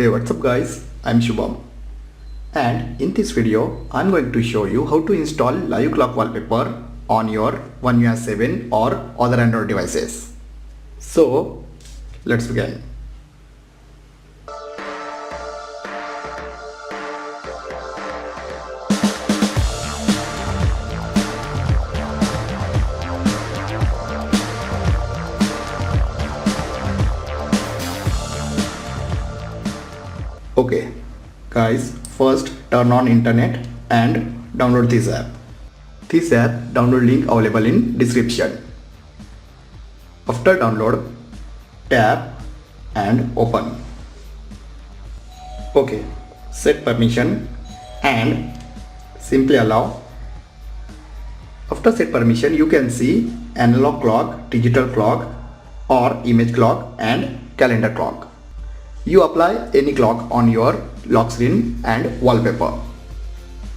Hey, what's up guys, I'm Shubham, and in this video I'm going to show you how to install live clock wallpaper on your One UI 7 or other Android devices. So let's begin. Okay guys, first turn on internet and download this app. This app download link available in description. After download, tap and open. Okay, set permission and simply allow. After set permission, you can see analog clock, digital clock or image clock and calendar clock. You apply any clock on your lock screen and wallpaper.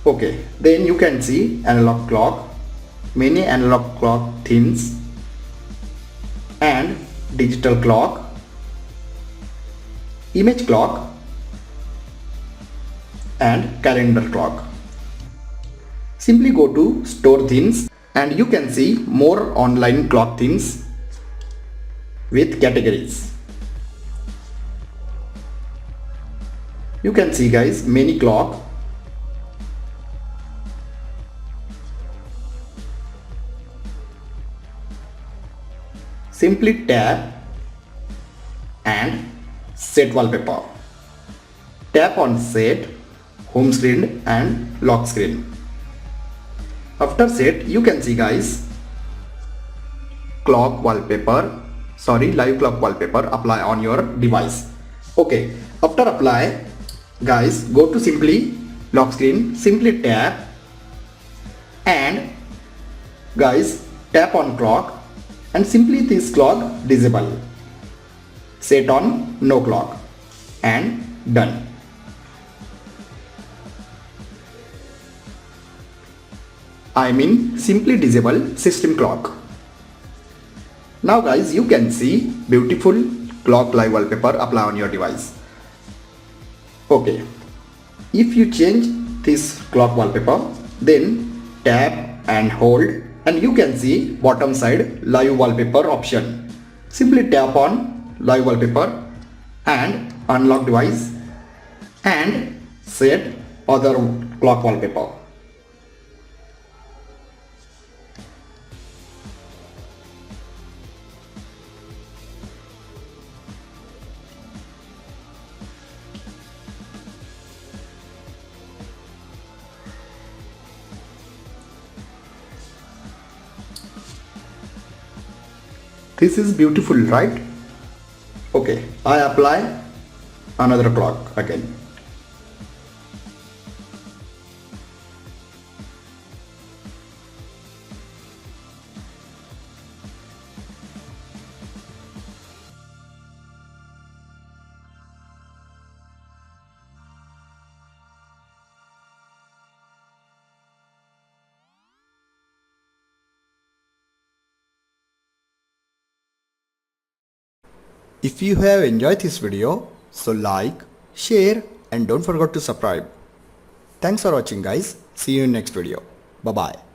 Okay, then you can see analog clock, many analog clock themes and digital clock, image clock and calendar clock. Simply go to store themes and you can see more online clock themes with categories. You can see guys, many clock. Simply tap and set wallpaper. Tap on set, home screen and lock screen. After set, you can see guys, live clock wallpaper apply on your device. Okay, after apply, guys, go to simply lock screen, simply tap and guys tap on clock and simply this clock disable, set on no clock and done. I mean simply disable system clock. Now guys, you can see beautiful clock live wallpaper apply on your device. Okay, if you change this clock wallpaper, then tap and hold and you can see bottom side live wallpaper option. Simply tap on live wallpaper and unlock device and set other clock wallpaper. This is beautiful, right? Okay, I apply another clock again. If you have enjoyed this video, so like, share and don't forget to subscribe. Thanks for watching guys. See you in next video. Bye bye.